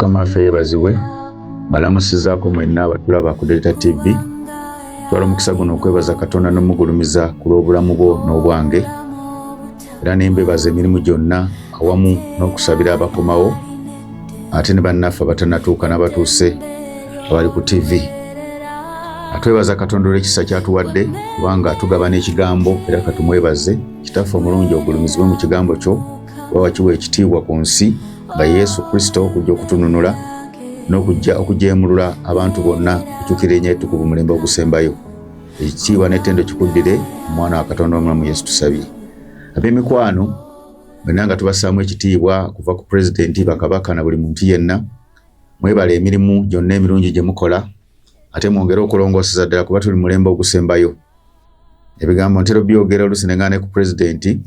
Mukama ffe yeebazibwe balamusizaako mwenna abatulaba ku Delta TV. Twala omukisa guno okwebaza Katonda n'omugulumiza ku lw'obulamu bwo n'obwange, era n'embebaza emirimu gyonna awamu n'okusabira abakomawo ate ne bannaffe abatannatuuka n'abatuuse abali ku TV. Atwebaza Katonda olw'ekisa kyatuwadde kubanga tugaba n'ekigambo, era katumwebaze. Kitaffe omulungi ogulumizibwe mu kigambo kyo, wakiwa ekitiibwa ku nsi nga Yesu Kristo okujja okutununula n'okujja okujeemulula abantu bonna kukyukira enyeetukuvu mulembe ogusembayo. Ekitiibwa n'ettendo kikuddire omwana wa Katonda omulamu Yesu tusabye. Ab'emikwano mwenna nga tubasaamu ekitiibwa kuva ku pulezidenti, bakabaka na buli muntu yenna. Mwebale emirimu gyonna emirungi gye mukola, ate mwongere okulongooseza ddala kuba tuli mulembe ogusembayo. Ebigambo ntera byogera oluusi ne ngane ku pulezidenti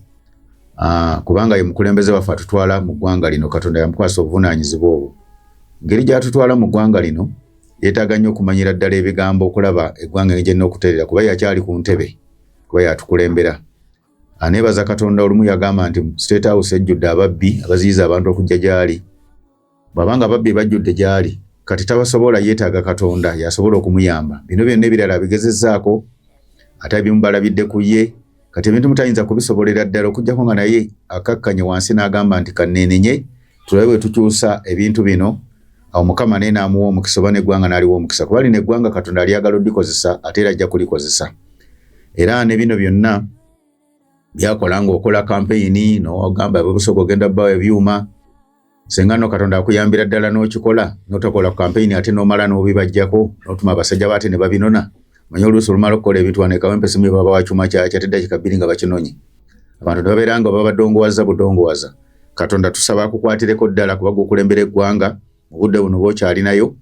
kubanga ye mukulembeze waffe atutwala mu ggwanga lino. Katonda yamukwasa obuvunaanyizibwa obwo. Ngeri gy'atutwala mu ggwanga lino yeetaaga nnyo okumanyira ddala ebigambo, okulaba eggwanga gye n'okuterera kuba yakyali ku ntebe, kuba yatukulembera. Aneebaza Katonda olumu yagamba nti State House ejjudde ababbi abaziyiza abantu okujja gy'ali. Bw'abanga ababbi bajjudde gy'ali, kati tabasobola, yeetaaga Katonda yasobola okumuyamba. Bino byonna ebirala bigezezzaako, ate ebimu balabidde ku ye. Kati ebintu mutayinza kubisobolera ddala okujjako nga naye akakkanye wansi n'agamba nti kanneenenye tulabe bwe tukyusa ebintu bino. Awo Mukama naye n'amuwa omukisa, oba n'eggwanga n'aliwa omukisa, kuba lino eggwanga Katonda alyagala oddikozesa ate era ajja kulikozesa. Era ne bino byonna byakola ng'okola kampeyini n'ogamba abebusoga ogenda bbawo ebyuma. Singa nno Katonda akuyambira ddala n'okikola n'otakola kampeyini ate n'omala n'obibajjako n'otuma abasajja baate ne babinona. Manyi oluusi olumala okukola ebintu wanekawo empesimu baba wakyuma kyakya ate dakika bbiri nga bakinonye. Abantu ne babeera nga babadongowaza budongowaza. Katonda tusaba akukwatireko ddala kuba gwokulembera eggwanga mu budde buno bw'okyalinayo.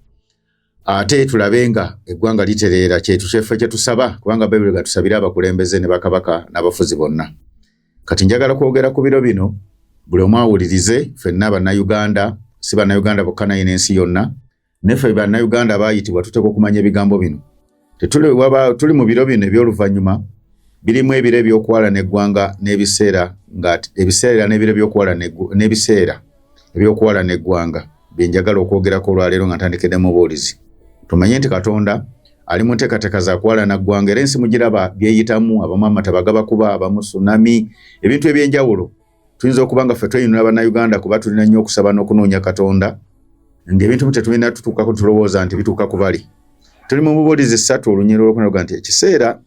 Ate tulabe nga eggwanga litereera kyetu kyeffe kye tusaba, kubanga Bayibuli gatusabira abakulembeze ne bakabaka n'abafuzi bonna. Kati njagala kwogera ku biro bino, buli omu awulirize. Ffenna bannayuganda, si bannayuganda bokka naye n'ensi yonna, neffe bannayuganda baayitibwa tuteekwa okumanya ebigambo bino. Tuli mu biro bino eby'oluvannyuma, birimu ebiro ebyokwala n'eggwanga n'ebiseera, nga ebiseera n'ebiro by'okwala n'ebiseera ebyokwala n'eggwanga bye njagala okwogerako olwaleero nga ntandikedde mu buulizi. Tumanye nti Katonda ali mu nteekateeka za kwala na ggwanga, era ensi mugiraba byeyitamu, abamu amata bagabakuba, abamu tsunami, ebintu eby'enjawulo. Tuyinza okuba nga ffe tweyinula bannayuganda kuba tulina nnyo okusaba n'okunoonya Katonda, ng'ebintu tetulina tutuukako tulowooza nti bituuka ku bali. Tuli mu bubuulizi 3 olunyiriro olwokunaluga nti ekiseera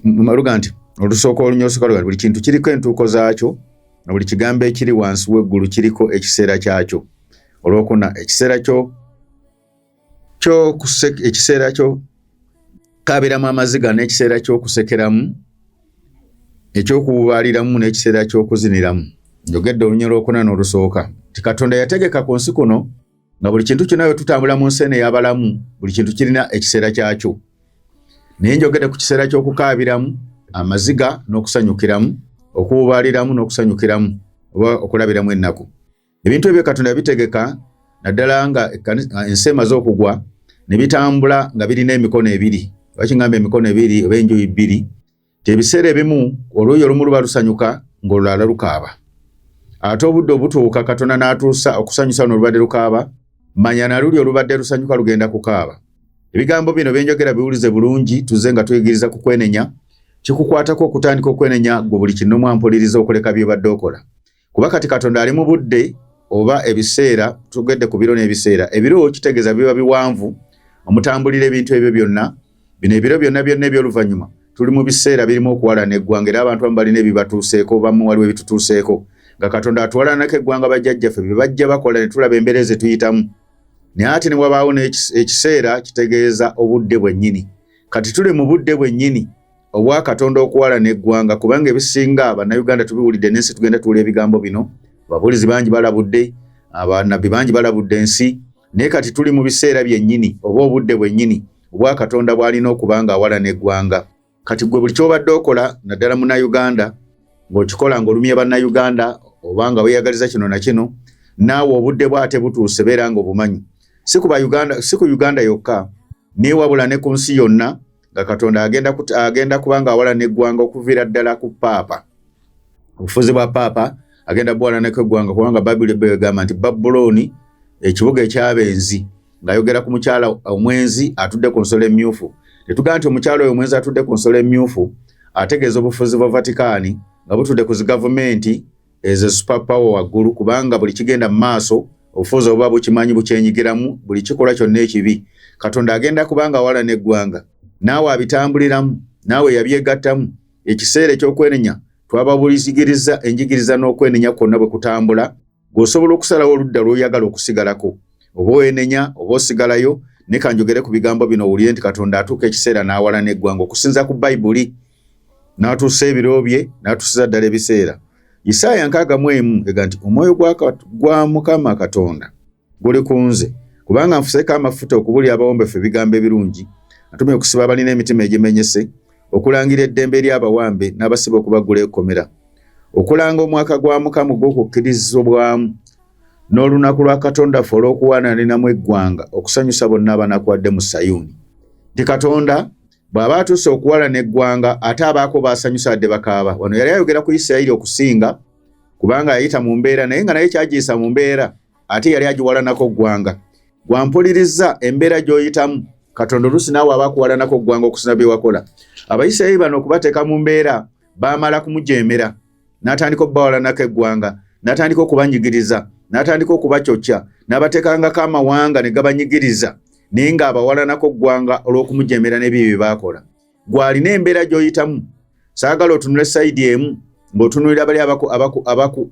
maluga nti olusooka olunyoosoka luga nti buli kintu kiriko entuuko zaakyo na buli kigambo ekiri wansi w'eggulu kiriko ekiseera kyakyo. Olwokuna ekiseera kyo kaabiramu amaziga, n'ekiseera ky'okusekeramu, ekyokuwaaliramu, n'ekiseera ky'okuziniramu. Njogedde olunyiriro olwokuna n'olusooka nti Katonda yategeka ku nsi kuno nga buli kintu kyonna tutambula mu nsi eno ey'abalamu, buli kintu kirina ekiseera kyakyo. Naye njogedde ku kiseera ky'okukaabiramu amaziga n'okusanyukiramu, okuwubaaliramu n'okusanyukiramu, oba okulabiramu ennaku. Ebintu ebyo Katonda yabitegeka naddala nga ensi emaze okugwa ne bitambula nga birina emikono ebiri. Bakingamba emikono ebiri oba enjuyi bbiri. Ebiseera ebimu oluuyi olumu luba lusanyuka ng'olulala lukaaba. Ate obudde obutuuka Katonda n'atuusa okusanyusa luno olubadde lukaaba, manya na luli olubadde lusanyuka lugenda kukaaba. Ebigambo bino byenjogera biwulize bulungi, tuzze nga tuyigiriza ku kwenenya. Kikukwatako okutandika okwenenya gwe buli kinnomu ampuliriza okuleka by'obadde okola. Kuba kati Katonda ali mu budde oba ebiseera, tugedde ku biro n'ebiseera. Ebiro kitegeeza biba biwanvu omutambulira ebintu ebyo byonna. Bino ebiro byonna eby'oluvannyuma tuli mu biseera birimu okuwala n'eggwanga, era abantu balina ebibatuuseeko, bamu waliwo ebitutuuseeko. Nga Katonda atwalanako eggwanga bajjajjaffe bye bajja bakola ne tulaba embeera ze tuyitamu. Naye ate ne wabaawo n'ekiseera kitegeeza obudde bwennyini. Kati tuli mu budde bwennyini obwa Katonda okuwala n'eggwanga, kubanga ebisinga bannayuganda tubiwulidde n'ensi tugenda tuwula ebigambo bino. Ababuulizi bangi balabudde, abannabbi bangi balabudde ensi. Naye kati tuli mu biseera byennyini oba obudde bwennyini obwa Katonda bw'alina okuba nga awala n'eggwanga. Kati gwe buli ky'obadde okola naddala munnayuganda, ng'okikola ng'olumya bannayuganda oba nga weeyagaliza kino na kino, naawe obudde bwate butuuse beera ng'obumanyi. Si ku Uganda yokka, naye wabula ne ku nsi yonna nga Katonda agenda kuba nga awala n'eggwanga okuviira ddala ku paapa. Obufuzi bwa paapa agenda bwala n'eggwanga kubanga Bayibuli egamba nti Babuloni ekibuga ekyabenzi ng'ayogera ku mukyala omwenzi atudde ku nsolo emmyufu. Tetugamba nti omukyala oyo omwenzi atudde ku nsolo emmyufu ategeeza obufuzi bwa Vatican nga butudde ku zi gavumenti ezo super power waggulu, kubanga buli kigenda mu maaso obufuzi obuba bukimanyi bukyenyigiramu, buli kikola kyonna ekibi. Katonda agenda kubanga wala n'eggwanga, naawe abitambuliramu, naawe yabyegattamu. Ekiseera eky'okwenenya twababulizigiriza enjigiriza n'okwenenya kwonna bwe kutambula, ng'osobola okusalawo oludda lw'oyagala okusigalako, oba owenenya oba osigalayo. Ne kanjogere ku bigambo bino owulire nti Katonda atuuka ekiseera n'awala n'eggwanga okusinza ku Bayibuli, n'atuusa ebiro bye n'atuusiza ddala ebiseera. Isaaya 61 ega nti omwoyo gwa Mukama Katonda guli ku nze, kubanga nfuseeko amafuta okubulya abawombefu ebigambo ebirungi, atumye okusiba abalina emitima egimenyese, okulangira eddembe ly'abawambe n'abasiba okubagula ekkomera, okulanga omwaka gwa Mukama ogw'okukkirizibwamu, n'olunaku lwa Katonda ffe olw'okuwaananiramu eggwanga, okusanyusa bonna abanakuwadde mu Sayuuni. Nti Katonda bw'aba atuuse okuwalana eggwanga ate abaako baasanyusa adde bakaaba. Wano yali ayogera ku Isirayiri okusinga, kubanga yayita mu mbeera, naye nga naye kyagiyisa mu mbeera ate yali agiwalanako ggwanga. Gwampuliriza embeera gy'oyitamu, Katonda oluusi naawe aba akuwalanako ggwanga okusinga bye wakola. Abayisirayiri bano okubateeka mu mbeera baamala kumujeemera, n'atandika okubawalanako eggwanga, n'atandika okubanyigiriza, n'atandika okubacocca, n'abateekangako amawanga ne gabanyigiriza, naye ng'abawalanako ggwanga olw'okumujeemera n'ebyo bye baakola. Gw'alina embeera gy'oyitamu, saagala otunule sayidi emu ng'otunuulira bali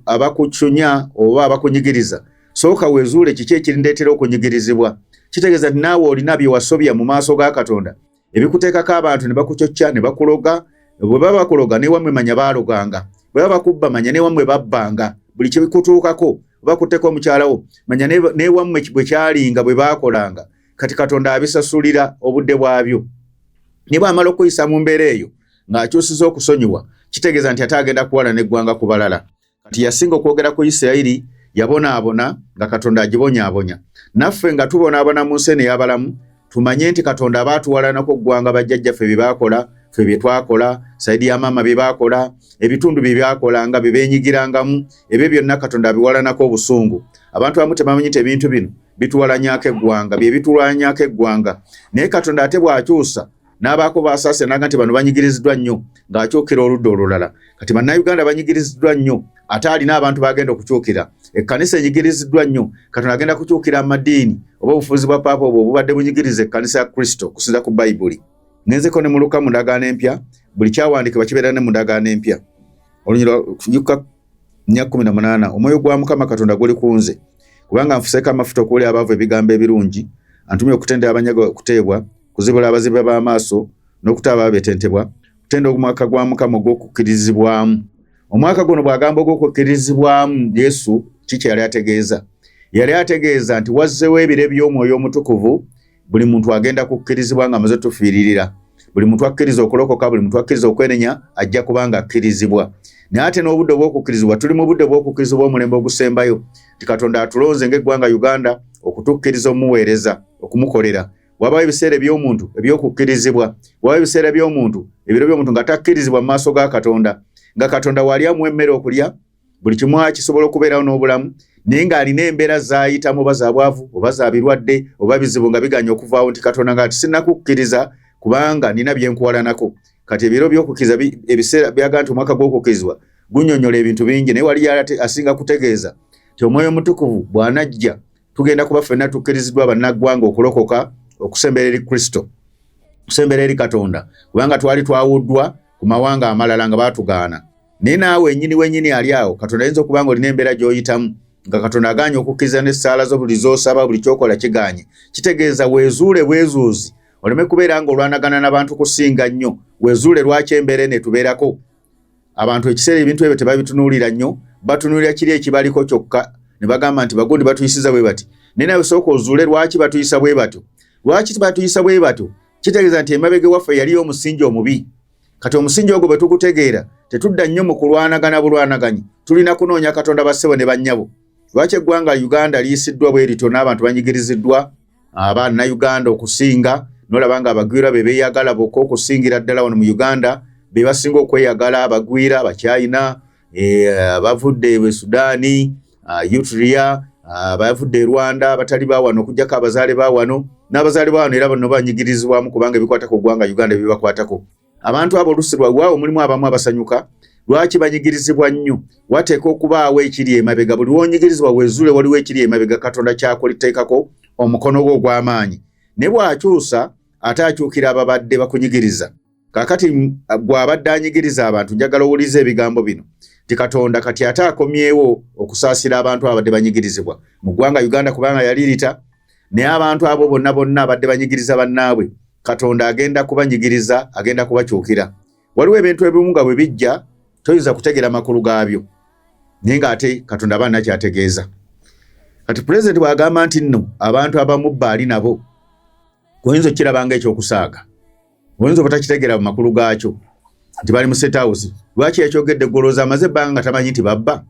abakucunya oba abakunyigiriza. Sooka weezuule kiki ekirindeetera okunyigirizibwa. Kitegeeza nti naawe olina bye wasobya mu maaso ga Katonda ebikuteekako abantu ne bakucocca ne bakuloga. Bwe baba bakuloga n'ewammwe manya baaloganga, bwe baba bakubba manya n'ewammwe babbanga. Buli kye bikutuukako bakutteko omukyalawo manya n'ewammwe bwe kyalinga bwe baakolanga. Kati Katonda abisasulira obudde bwabyo. Ne bw'amala okuyisa mu mbeera eyo ng'akyusiza okusonyiwa, kitegeeza nti ate agenda kuwalana eggwanga ku balala. Kati yasinga okwogera ku Isirayiri yabonaabona nga Katonda agibonyaabonya. Naffe nga tubonaabona mu nsi ey'abalamu tumanye nti Katonda aba atuwalanako eggwanga bajjajjaffe bye baakola, ffe bye twakola, sayidi ya maama bye baakola, ebitundu bye byakolanga bye beenyigirangamu, ebyo byonna Katonda abiwalanako obusungu. Abantu abamu tebamanyi nti ebintu bino bituwalanyako eggwanga, bye bitulwanyako eggwanga. Naye Katonda ate bw'akyusa n'abaako baasaase naga nti bano banyigiriziddwa nnyo, ng'akyukira oludda olulala. Kati bannayuganda banyigiriziddwa nnyo, ate alina abantu bagenda okukyukira. Ekkanisa enyigiriziddwa nnyo, Katonda agenda kukyukira amadiini oba obufuzi bwa paapa obwo obubadde bunyigiriza ekkanisa ya Kristo okusinza ku Bayibuli. Ngenzeko ne mu Luka mu ndagaano empya, buli kyawandiikibwa kibeera ne mu ndagaano empya. Luka 18 omwoyo gwa Mukama Katonda guli ku nze, kubanga nfuseeko amafuta okuwulya abaavu ebigambo ebirungi, antumye okutendera abanyaga okuteebwa, kuzibula abazibe b'amaaso n'okutaaba abetentebwa, kutenda omwaka gwa Mukama ogw'okukkirizibwamu. Omwaka guno bw'agamba ogw'okukkirizibwamu, Yesu kiki yali ategeeza? Yali ategeeza nti wazzeewo ebire by'omwoyo omutukuvu, buli muntu agenda kukkirizibwa nga amaze tufiiririra. Buli muntu akkiriza okulokoka, buli muntu akkiriza okwenenya ajja kubanga akkirizibwa. Naye ate n'obudde bw'okukkirizibwa, tuli mu budde bw'okukkirizibwa omulembe ogusembayo. Ti Katonda atulonze ng'eggwanga Uganda okutukkiriza omuweereza, okumukolera. Wabawo ebiseera eby'omuntu eby'okukkirizibwa, wabawo ebiseera by'omuntu ebiro by'omuntu nga takkirizibwa mu maaso ga Katonda, nga Katonda wali amuwa emmere okulya, buli kimu kisobola okubeerawo n'obulamu, naye ng'alina embeera z'ayitamu oba za bwavu oba za birwadde oba bizibu nga biganya okuvaawo, nti Katonda nga sinnakukkiriza kubanga nina bye nkuwalanako. Kati ebiro by'okukkiriza ebiseera byaga nti omwaka gw'okukkirizibwa gunnyonnyola ebintu bingi, naye wali asinga kutegeeza nti omwoyo omutukuvu bw'anajja tugenda kuba ffenna tukkiriziddwa bannaggwanga okulokoka, okusembera eri Kristo, okusembera eri Katonda, kubanga twali twawuddwa ku mawanga amalala nga baatugaana. Naye naawe wennyini ali awo, Katonda ayinza okuba nga olina embeera gy'oyitamu nga Katonda aganye okukkiriza n'essaala zo buli z'osaba, buli kyokola kiganye. Kitegeeza weezuule bwezuuzi, oleme kubeera nga olwanagana n'abantu kusinga nnyo. Weezuule lwaki embeera eno etubeerako. Abantu ekiseera ebintu ebyo tebabitunuulira nnyo, batunuulira kiri ekibaliko kyokka ne bagamba nti bagundi batuyisiza bwe bati. Naye nawe sooka ozuule lwaki batuyisa bwe batyo. Lwaki batuyisa bwe batyo? Kitegeeza nti emabega waffe yaliyo omusingi omubi. Kati omusingi ogwo bwe tugutegeera, tetudda nnyo mu kulwanagana bulwanaganyi. Tulina kunoonya Katonda bassebo ne bannyabo. Lwaki eggwanga Uganda liyisiddwa bwe lityo n'abantu banyigiriziddwa, Bannayuganda okusinga, n'olaba nga abagwira be beeyagala bokka okusingira ddala wano mu Uganda, be basinga okweyagala, abagwira, Abacyayina, abavudde e Sudaani, Eritrea, abavudde Rwanda batali ba wano okujjako abazaale ba wano n'abazaale ba wano era bano banyigirizibwamu kubanga ebikwata ku ggwanga Uganda ebibakwatako. Abantu abo oluusi lwagwawo mulimu abamu abasanyuka. Lwaki banyigirizibwa nnyo? Wateeka okubaawo ekiri emabega. Buli wonyigirizibwa wezuule waliwo ekiri emabega Katonda kyakuliteekako omukono gwe ogw'amaanyi. Ne bw'akyusa ate akyukira ababadde bakunyigiriza. Kaakati bw'abadde anyigiriza abantu njagala owulize ebigambo bino. Ti Katonda kati ate akomyewo okusaasira abantu abadde banyigirizibwa mu ggwanga Uganda kubanga yalirita naye abantu abo bonna abadde banyigiriza bannaabwe Katonda agenda kubanyigiriza, agenda kubakyukira. Waliwo ebintu ebimu nga bwe bijja toyinza kutegera makulu gaabyo naye ng'ate Katonda abaana kyategeeza. Kati Pulezidenti bw'agamba nti nno abantu abamu baali nabo oyinza okirabanga ekyokusaaga, oyinza obutakitegeera mu makulu gaakyo nti bali mu State House. Lwaki yakyogedde golooza amaze ebbanga nga tamanyi nti babba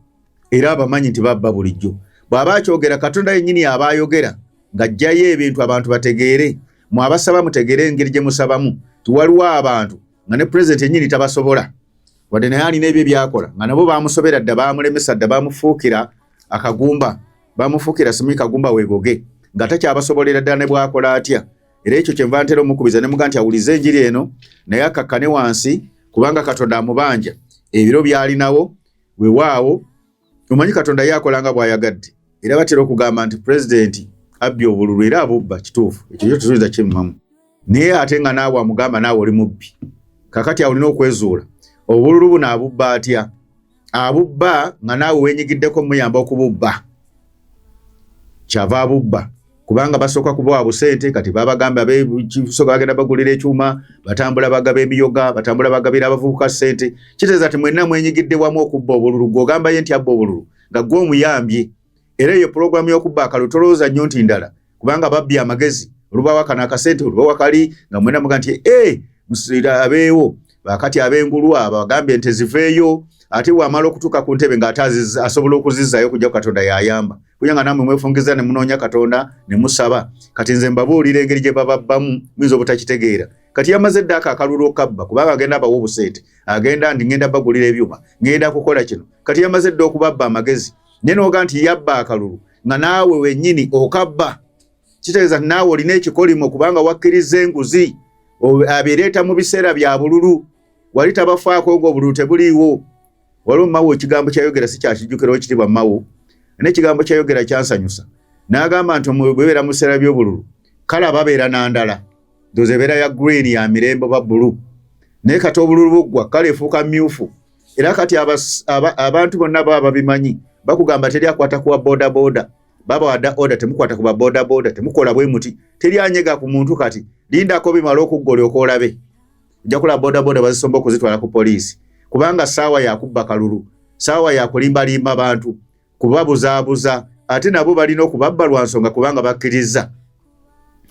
era abamanyi nti babba bulijjo. Bw'aba akyogera Katonda yennyini aba ayogera ng'aggyayo ebintu abantu bategeere. Mwabasaba mutegeere engeri gye musabamu. Tiwaliwo abantu nga ne Pulezidenti yennyini tabasobola wadde naye alina ebyo byakola nga nabo baamusobera dda baamulemesa dda baamufuukira akagumba baamufuukira Simi Kagumba weegoge nga takyabasobolera ddala ne bw'akola atya. Era ekyo kyenva ntera omukubiza ne muga nti awulize enjiri eno naye akakkane wansi kubanga Katonda amubanja ebiro byalinawo weewaawo. Omanyi Katonda yakolanga bw'ayagadde era batera okugamba nti Pulezidenti abbye obululu era abubba kituufu ekyo kyo tuyinza kimumamu naye ate nga naawe amugamba naawe oli mubbi. Kakati awulina okwezuula obululu buno abubba atya? Abubba nga naawe weenyigiddeko muyamba okububba kyava abubba kubanga basooka kubawa busente. Kati babagamba abekisoka bagenda bagulira ekyuma batambula bagaba emiyoga batambula bagabira abavubuka sente. Kitegeeza nti mwenna mwenyigidde wamu okubba obululu. Gw'ogamba ye nti abba obululu nga gwe omuyambye. Era eyo pulogulaamu y'okubba akalulu tolowooza nnyo nti ndala kubanga babbi amagezi olubawa kano akasente olubawa kali nga mwenna muga nti musira abeewo. Bakati ab'engulu abagambye ente ziveeyo ate bw'amala okutuuka ku ntebe ng'ate asobola okuzizzayo kujja Katonda yayamba. Kunyanga namwe mwefungiza ne munoonya Katonda ne musaba. Kati nze mbabuulira engeri gye bababbamu muyinza obutakitegeera. Kati yamaze ddaaka akalulu okabba kubanga agenda abawa obusente agenda ndi ngenda bagulira ebyuma ngenda kukola kino. Kati yamaze dda okubabba amagezi naye n'oga nti yabba akalulu nga naawe wennyini okabba. Kitegeeza nti naawe olina ekikolimo kubanga wakkiriza enguzi abireeta mu biseera bya bululu. Wali tabafaako ng'obululu tebuliiwo. Waliwo Mawo ekigambo kyayogera si kyakijjukira ekitibwa Mawo n'ekigambo kyayogera kyansanyusa. N'agamba nti bwebeera mu biseera by'obululu kala babeera na ndala ndoza ebeera ya green ya mirembe ba bbulu naye kati obululu buggwa kale efuuka myufu. Era kati abantu bonna baba babimanyi bakugamba teri akwata kuwa boda boda baba wadda order temukwata kuba boda boda temukola bwe muti teri anyega ku muntu. Kati lindako bimala okuggola okolabe ojja kula boda boda bazisomba okuzitwala ku poliisi kubanga saawa yakubba kalulu saawa yakulimbalimba abantu kubabuzaabuza ate nabo balina okubabba lwa nsonga kubanga bakkiriza.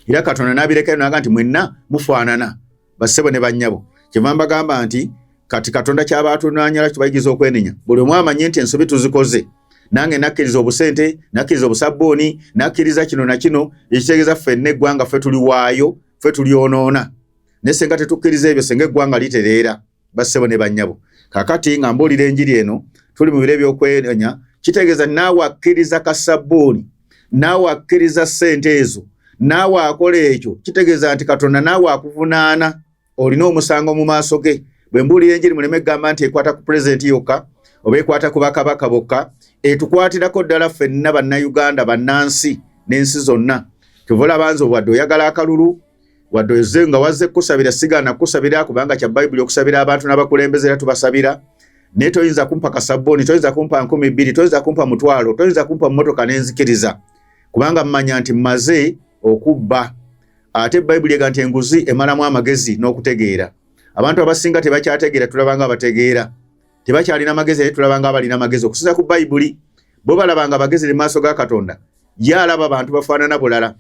Era Katonda n'abirekayo n'aga nti mwenna mufaanana bassebo ne bannyabo. Kyenva mbagamba nti kati Katonda kyaba atunaanyala kibayigiza okwenenya. Buli omu amanye nti ensobi tuzikoze. Nange nakkiriza obusente nakkiriza obusabbooni nakkiriza kino na kino ekitegeeza ffenna eggwanga ffe tuli waayo ffe tulyonoona. Ne senga tetukkiriza ebyo senga eggwanga litereera bassebo ne bannyabo. Kakati nga mbuulira enjiri eno tuli mu biro ebyokwenenya kitegeeza naawe akkiriza kasabbooni naawe akkiriza ssente ezo naawe akola ekyo kitegeeza nti Katonda naawe akuvunaana olina omusango mu maaso ge. Bwe mbuulira enjiri muleme gamba nti ekwata ku Pulezidenti yokka oba ekwata ku bakabaka bokka etukwatirako ddala ffenna bannayuganda bannansi n'ensi zonna. Tuvola banze wadde oyagala akalulu wadde oze nga wazze kusabira sigana kusabira kubanga kya Bayibuli okusabira abantu n'abakulembeze era tubasabira naye toyinza kumpa kasabbooni toyinza kumpa 2,000 toyinza kumpa 1,000 toyinza kumpa mmotoka n'enzikiriza kubanga mmanya nti mmaze okubba. Ate Bayibuli ega nti enguzi emalamu amagezi n'okutegeera. Abantu abasinga tebakyategeera tulabanga abategeera tebakyalina magezi naye tulabanga abalina magezi okusinza ku Bayibuli. Bo balabanga bagezi mu maaso ga Katonda ye alaba abantu bafaanana bulala.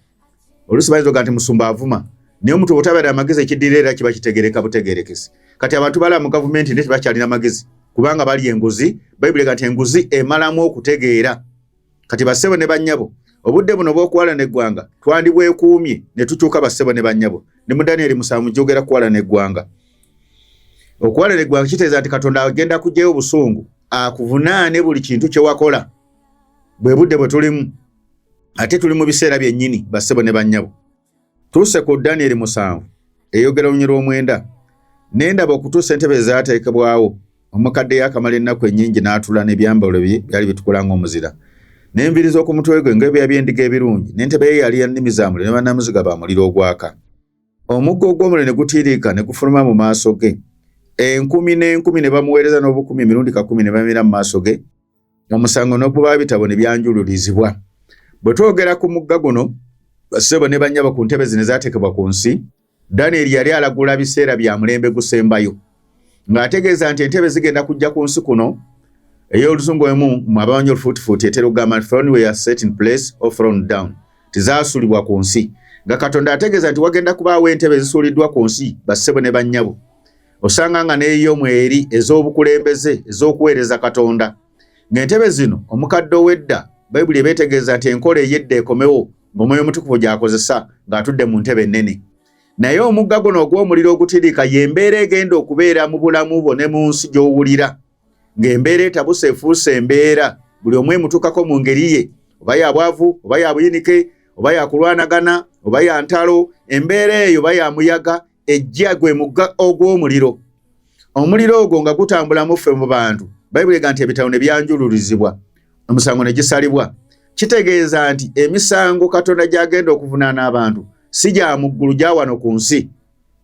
Oluusi bayinza oga nti musumba avuma naye omuntu bw'otabeera amagezi ekiddirira era kiba kitegereka butegerekesi. Kati abantu balaba mu gavumenti naye tebakyalina magezi kubanga bali enguzi. Bayibuli ega nti enguzi emalamu okutegeera. Kati bassebo ne bannyabo obudde buno bw'okuwalana eggwanga twandibwekuumye ne tukyuka bassebo ne bannyabo. Ne mu Daniel 7 njogera kuwalana eggwanga. Okuwalana eggwanga kitegeeza nti Katonda agenda kuggyayo obusungu akuvunaane buli kintu kye wakola bwe budde bwe tulimu. ate tuli mu biseera byennyini bassebo ne bannyabo. Tuuse ku Daniel 7 eyogera olunyira omwenda nendaba okutuusa entebe ezaateekebwawo omukadde yakamala ennaku ennyingi n'atula n'ebyambalo bye byali bitukula ng'omuzira n'enviiri z'oku mutwe gwe ng'ebyoya by'endiga ebirungi n'entebe ye yali ya nnimi za muliro ne bannamuziga ba muliro ogwaka. Omuggo ogw'omuliro ne gutiirika ne gufuluma mu maaso ge. Enkumi n'enkumi ne bamuweereza n'obukumi emirundi 10 ne bamira mu maaso ge. Omusango n'okuba bitabo ne byanjululizibwa. Bwe twogera ku mugga guno bassebo ne bannyabo ku ntebe zino ezaateekebwa ku nsi, Daniel yali alagula biseera bya mulembe gusembayo ng'ategeeza nti entebe zigenda kujja ku nsi kuno ey'oluzungu emu mu abamanyi olufuutifuuti etera okugamba nti throne were set in place or thrown down, tizaasulibwa ku nsi, nga Katonda ategeeza nti wagenda kubaawo entebe ezisuuliddwa ku nsi bassebo ne bannyabo. Osanga nga n'eyo mweri ez'obukulembeze ez'okuweereza Katonda, ng'entebe zino omukadde ow'edda Bayibuli ebeetegeeza nti enkola ey'edda ekomewo ng'Omwoyo Omutukuvu gy'akozesa ng'atudde mu ntebe ennene. Naye omugga guno ogw'omuliro ogutiirika y'embeera egenda okubeera mu bulamu bwo ne mu nsi gy'owulira, ng'embeera etabuse efuuse embeera buli omu emutuukako mu ngeri ye, oba ya bwavu oba ya buyinike oba ya kulwanagana oba ya ntalo, embeera eyo oba ya muyaga ejja gwe mugga ogw'omuliro. Omuliro ogwo nga gutambula mu ffe mu bantu, Bayibuli egamba nti ebitabo ne byanjululizibwa, omusango ne gisalibwa. Kitegeeza nti emisango Katonda gy'agenda okuvunaana abantu si gya mu ggulu, gya wano ku nsi.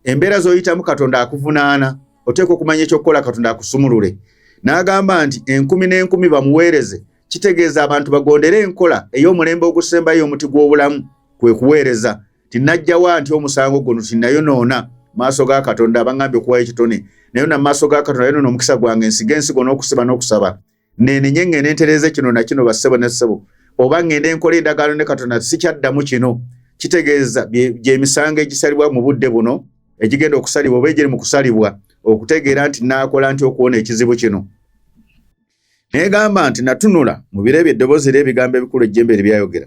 Embeera z'oyitamu Katonda akuvunaana, oteekwa okumanya ekyokukola Katonda akusumulule. N'agamba nti enkumi n'enkumi bamuweereze. Kitegeeza abantu bagondere enkola ey'omulembe ogusembayo omuti gw'obulamu, kwe kuweereza. Tinajjawa nti omusango guno tinnayonoona maaso ga Katonda, baŋŋambye okuwayo ekitone naye na maaso ga Katonda yonoona omukisa gwange, nsiga ensigo n'okusiba n'okusaba. Nenenye ngende entereze kino na kino bassebo ne ssebo, oba ngende enkola endagaano ne Katonda sikyaddamu kino. Kitegeeza gy'emisango egisalibwa mu budde buno egigenda okusalibwa oba egiri mu kusalibwa okutegeera nti naakola nti okuwona ekizibu kino. Negamba nti natunula mu biro eby'eddoboozi ery'ebigambo ebikulu ejjembe eryayogera.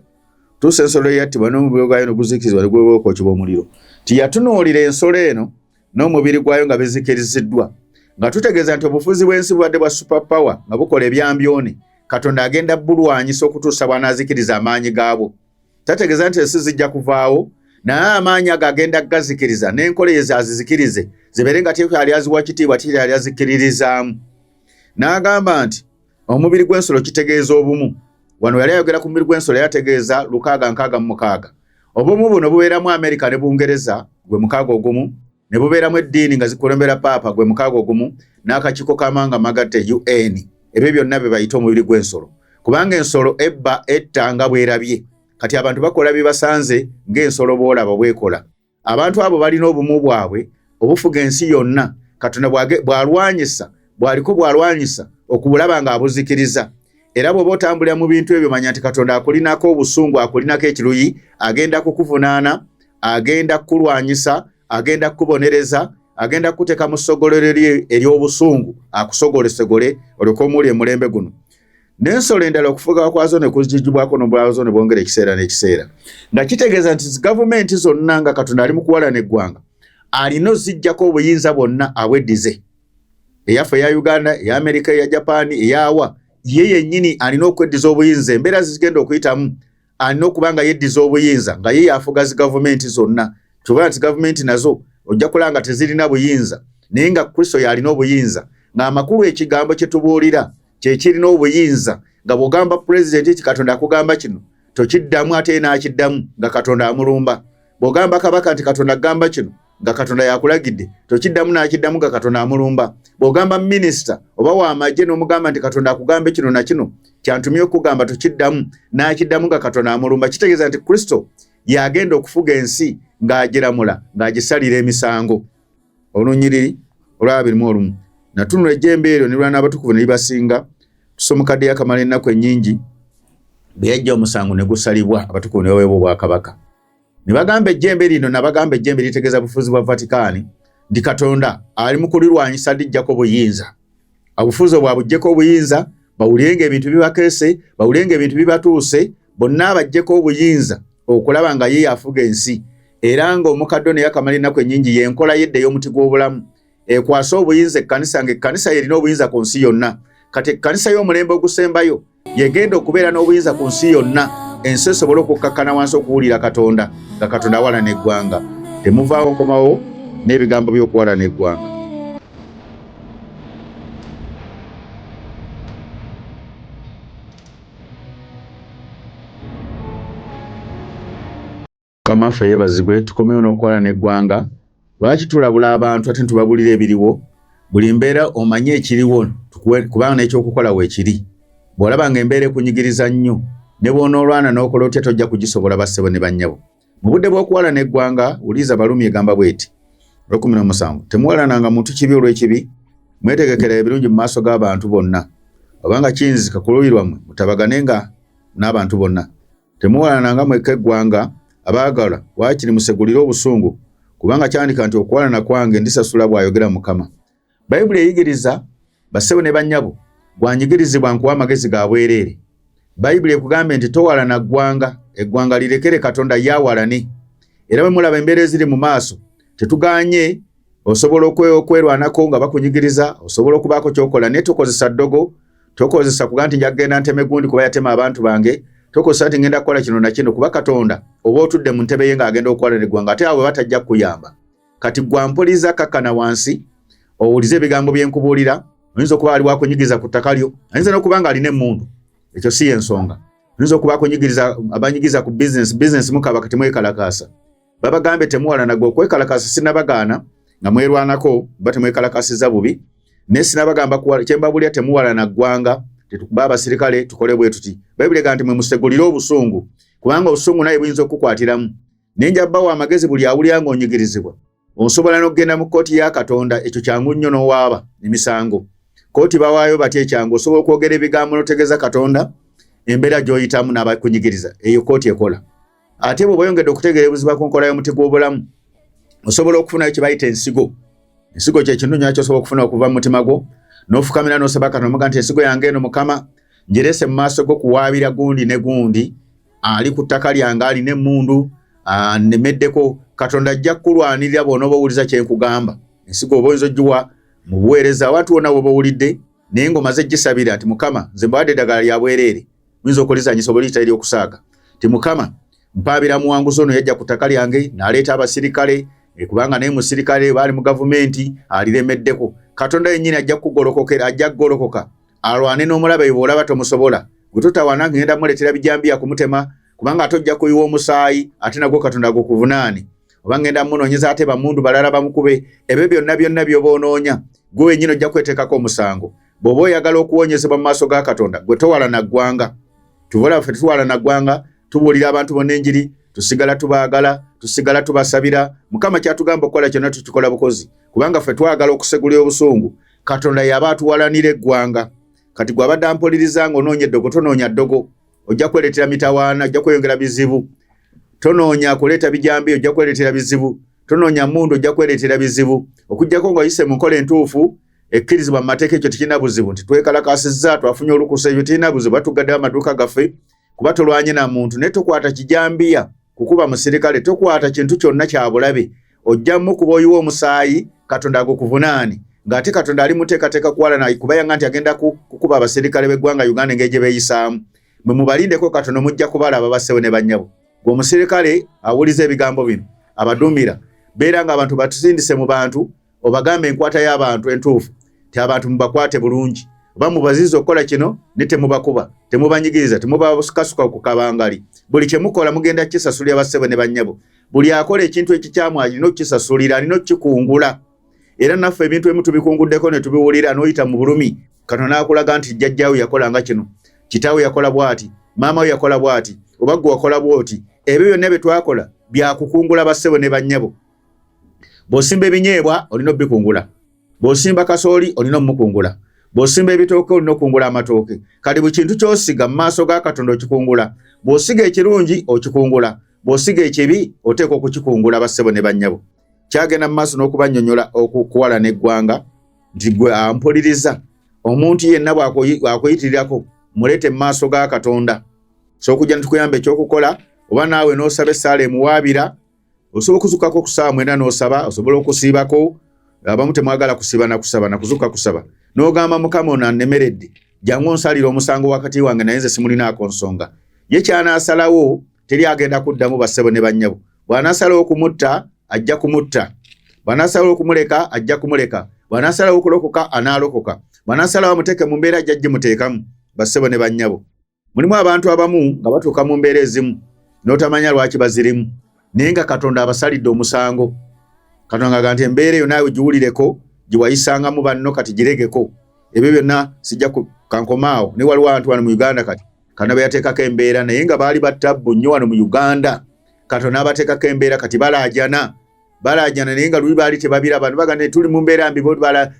Tuuse ensolo eyattibwa n'omubiri gwayo n'oguzikirizibwa ne gw'okwokebwa omuliro. Tiyatunuulira ensolo eno n'omubiri gwayo nga bizikiriziddwa. Nga tutegeeza nti obufuzi bw'ensi bubadde bwa superpower nga bukola ebyambyone, Katonda agenda bulwanyisa okutuusa bw'anaazikiriza amaanyi gaabwo. Tategeeza nti ensi zijja kuvaawo, naye amaanyi ago agenda gazikiriza n'enkola ezo azizikirize zibeere nga tekyali aziwa kitiibwa, tekyali azikiririzaamu. N'agamba nti omubiri gw'ensolo kitegeeza obumu. Wano yali ayogera ku mubiri gw'ensolo yategeeza 666. Obumu buno bubeeramu Amerika ne Bungereza gwe 61, ne bubeeramu eddiini nga zikulembera paapa gwe 61, n'akakiiko k'amawanga amagatte UN. Ebyo byonna bye bayita omubiri gw'ensolo. Kubanga ensolo ebba etta nga bwerabye. Kati abantu bakola bibasanze ng'ensolo bw'olaba bwekola. Abantu abo balina obumu bwabwe obufuga ensi yonna. Katonda bw'alwanyisa okubulaba nga abuzikiriza. Era bw'oba otambulira mu bintu ebyo manya nti Katonda akulinako obusungu, akulinako ekiruyi, agenda kukuvunaana, agenda kukulwanyisa, agenda kukubonereza, agenda kukuteeka mu ssogolero ery'obusungu, akusogolesegole olyoke omuwulire mulembe guno. N'ensolo endala okufuga kwazo ne kuzigibwako n'obwazo ne bwongera ekiseera n'ekiseera. Nga kitegeeza nti gavumenti zonna nga Katonda ali mu kuwalana eggwanga, alina oziggyako obuyinza bwonna abweddize. Eyaffe eya Uganda, eya Amerika, eya Japan, eyawa, ye yennyini alina okweddiza obuyinza. Embeera zigenda okuyitamu alina okuba nga yeddiza obuyinza, nga ye yafuga zi gavumenti zonna. Kyobala nti gavumenti nazo ojja kulaba nga tezirina buyinza, naye nga Kristo yalina obuyinza. Ng'amakulu ekigambo kye tubuulira kye kirina obuyinza, nga bw'ogamba pulezidenti eki Katonda akugamba kino, tokiddamu ate n'akiddamu nga Katonda amulumba. Bw'ogamba kabaka nti Katonda agamba kino, nga Katonda yakulagidde, tokiddamu n'akiddamu nga Katonda amulumba. Bw'ogamba minisita oba w'amagye n'omugamba nti Katonda akugambe kino na kino, kyantumye okugamba tokiddamu n'akiddamu nga Katonda amulumba. Kitegeeza nti Kristo yagenda okufuga ensi ng'agiramula, ng'agisalira emisango. Olunyiriri olwa 21. Natunula ejjembe eryo ne lwana abatukuvu ne libasinga. Tusomukadde yakamala ennaku ennyingi, bwe yajja omusango ne gusalibwa, abatukuvu ne baweebwa obwakabaka. Ne bagamba ejjembe lino, nabagamba ejjembe litegeeza bufuzi bwa Vaticaani, ndi Katonda ali mu kulirwanyisa lijjako buyinza. Obufuzi bwabuggyeko obuyinza, bawulirenga ebintu bibakeese, bawulirenga ebintu bibatuuse, bonna abaggyeko obuyinza okulaba nga ye afuga ensi. Era ng'omukadde ono yakamala ennaku ennyingi y'enkola yedda ey'omuti gw'obulamu. Ekwasa obuyinza ekkanisa, ng'ekkanisa yerina obuyinza ku nsi yonna. Kati ekkanisa y'omulembe ogusembayo yegenda okubeera n'obuyinza ku nsi yonna. ensi esobole okukakkana wansi okuwulira Katonda nga Katonda awalana eggwanga. Temuvaawo nkomawo n'ebigambo by'okuwalana eggwanga. Mukama waffe yeebazibwe, tukomewo n'okuwalana eggwanga. Lwaki tulabula abantu ate ntubabulira ebiriwo? Buli mbeera omanye ekiriwo kubanga n'ekyokukola weekiri. Bw'olaba ng'embeera ekunyigiriza nnyo ne bw'onoolwana n'okola otya tojja kugisobola bassebo ne bannyabo. Mu budde bw'okuwalana eggwanga, Uliza Balumi egamba bw'eti 17, temuwalananga muntu kibi olw'ekibi, mwetegekera ebirungi mu maaso g'abantu bonna. Obanga kiyinzika ku luuyi lwammwe mutabaganenga n'abantu bonna. Temuwalananga mwekka eggwanga, abaagala waakiri musegulire obusungu, kubanga kyandika nti okuwalana kwange ndisasula bw'ayogera Mukama. Bayibuli eyigiriza bassebo ne bannyabo gwanyigirizibwa nkuwa amagezi ga bwereere. Bayibuli ekugambe nti towalana ggwanga, eggwanga lirekere Katonda yawalane. Era bwe mulaba embeera eziri mu maaso, tetuganye osobola okwerwanako nga bakunyigiriza, osobola okubaako ky'okola, naye tokozesa ddogo, tokozesa kuga nti njagenda nteme gundi kuba yatema abantu bange, tokozesa nti ngenda kukola kino na kino, kuba Katonda oba otudde mu ntebe ye ng'agenda okuwalana eggwanga ate awo batajja kukuyamba. Kati gwampuliza kakkana wansi, owulize ebigambo bye nkubuulira. Oyinza okuba ali wakunyigiriza ku ttaka lyo, ayinza n'okuba ng'alina emmundu, ekyo si y'ensonga. Oyinza okuba akunyigiriza abanyigiriza ku bizinesi mukaba kati mwekalakaasa. Babagambe temuwalana gwe okwekalakaasa sinabagaana nga mwerwanako ba temwekalakaasiza bubi, naye sinabagamba kyembabulya temuwalana ggwanga, tetukuba abasirikale tukole bwe tuti. Bayibuli egamba nti mwe musegulire obusungu, kubanga obusungu naye buyinza okukukwatiramu. Naye nja bbawo amagezi buli awulira ng'onyigirizibwa. Osobola n'okugenda mu kkooti ya Katonda, ekyo kyangu nnyo n'owaaba emisango. Kkooti bawaayo batya ekyangu, osobola okwogera ebigambo n'otegeeza Katonda embeera gy'oyitamu n'abakunyigiriza, eyo kkooti ekola. Ate bw'oba oyongedde okutegeera ebuziba ku nkola y'omuti gw'obulamu, osobola okufunayo kye bayita ensigo. Ensigo kye kintu nnyina ky'osobola okufuna okuva mu mutima gwo, n'ofukamira n'osaba Katonda omuga nti ensigo yange eno Mukama ngireese mu maaso go kuwaabira gundi ne gundi ali ku ttaka lyange alina emmundu nemeddeko. Katonda ajja kukulwanirira bw'onooba owuliza kye nkugamba. Ensigo oba oyinza oggiwa mu buweereza abantu bonna bw'oba owulidde, naye ng'omaze gisabira nti Mukama nze mbawadde eddagala lya bwereere, muyinza okulizanyisa oba oliyita ery'okusaaga, ti Mukama mpaabira muwanguzi ono yajja ku ttaka lyange n'aleeta abasirikale, kubanga naye musirikale baali mu gavumenti aliremeddeko. Katonda yennyini ajja kukugolokokera, ajja kugolokoka alwane n'omulabe bw'olaba tomusobola. Gwe totawana ngenda muleetera bijambiya kumutema, kubanga ate ojja kuyiwa omusaayi ate nagwo Katonda gukuvunaane. Oba ngenda munoonyeza ate bammundu balala bamukube, ebyo byonna by'oba onoonya gwe wennyini ojja kweteekako omusango. Bw'oba oyagala okuwonyezebwa mu maaso ga Katonda, gwe towalana ggwanga. Tuvola ffe tuwalana ggwanga, tubuulira abantu bonna enjiri, tusigala tubaagala, tusigala tubasabira. Mukama kyatugamba okukola kyonna tukikola bukozi, kubanga ffe twagala okusegulira obusungu. Katonda yaba atuwalanira eggwanga. Kati gwe abadde ampuliriza ng'onoonya eddogo, tonoonya ddogo, ojja kwereetera mitawaana, ojja kweyongera bizibu. Tonoonya kuleeta bijambi, ojja kwereetera bizibu. Tonoonya mmundu, ojja kwereetera bizibu. Okuggyako ng'oyise mu nkola entuufu ekkirizibwa mu mateeka, ekyo tekirina buzibu. Nti twekalakaasizza, twafunye olukusa, ekyo tekirina buzibu. Batuggaddewo amaduuka gaffe kuba tolwanye na muntu. Naye tokwata kijambiya kukuba musirikale, tokwata kintu kyonna kya bulabe. Ojja mukuba oyiwa omusaayi, Katonda agukuvunaane. Ng'ate Katonda ali muteekateeka kuwalana, kuba yanga nti agenda kukuba abasirikale b'eggwanga Uganda engeri gye beeyisaamu. Bwe mubalindeko Katonda mujja kubalaba bassebo ne bannyabo. Omusirikale awuliza ebigambo bino abaduumira, beera ng'abantu batusindise mu bantu, obagambe enkwata y'abantu entuufu, ti abantu mubakwate bulungi. Oba mubaziza okukola kino ne temubakuba, temubanyigiriza, temubakasuka ku kabangali. Buli kye mukola mugenda kisasulira bassebo ne bannyabo. Buli akola ekintu ekikyamu alina okukisasulira, alina okukikungula. Era naffe ebintu ebimu tubikunguddeko ne tubiwulira n'oyita mu bulumi. Katonda n'akulaga nti jjajjaawe yakolanga kino, kitaawe yakola bw'ati, maama we yakola bw'ati, oba ggwe wakola bw'oti. Ebyo byonna bye twakola byakukungula bassebo ne bannyabo. Bw'osimba ebinyeebwa olina obbikungula, bw'osimba kasooli olina omukungula, bw'osimba ebitooke olina okungula amatooke. Kati buli kintu ky'osiga mu maaso ga Katonda okikungula. Bw'osiga ekirungi okikungula, bw'osiga ekibi oteeka okukikungula bassebo ne bannyabo. Kyagenda mu maaso n'okubannyonnyola okuwalana eggwanga nti gwe ampuliriza, omuntu yenna bw'akuyitirirako muleete mu maaso ga Katonda. So okujja netukuyamba ekyokukola, oba naawe n'osaba essaala emuwaabira, osobola okuzukako ku ssaawa 9 n'osaba, osobola okusiibako. Abamu temwagala kusiiba na kusaba na kuzuka kusaba. N'ogamba Mukama ono annemeredde, jangu onsalira omusango wakati wange naye nze simulinaako nsonga. ye kyanaasalawo teri agenda kuddamu bassebo ne bannyabo. Bw'anaasalawo okumutta ajja kumutta, bw'anaasalawo okumuleka ajja kumuleka, bw'anaasalawo okulokoka anaalokoka, bw'anaasalawo amuteeke mu mbeera ajja gimuteekamu. Bassebo ne bannyabo, mulimu abantu abamu nga batuuka mu mbeera ezimu n'otamanya lwaki bazirimu, naye nga Katonda abasalidde omusango. Katonda aga nti embeera eyo naawe giwulireko, gye wayisangamu banno kati giregeko. Ebyo byonna sijja kankomaawo. Ne waliwo abantu wano mu Uganda kati Katonda yateekako embeera naye nga baali battabbu nnyo wano mu Uganda. Katonda abateekako embeera kati balaajana naye nga luli baali tebabiraba. Ne bagamba tuli mu mbeera mbi bo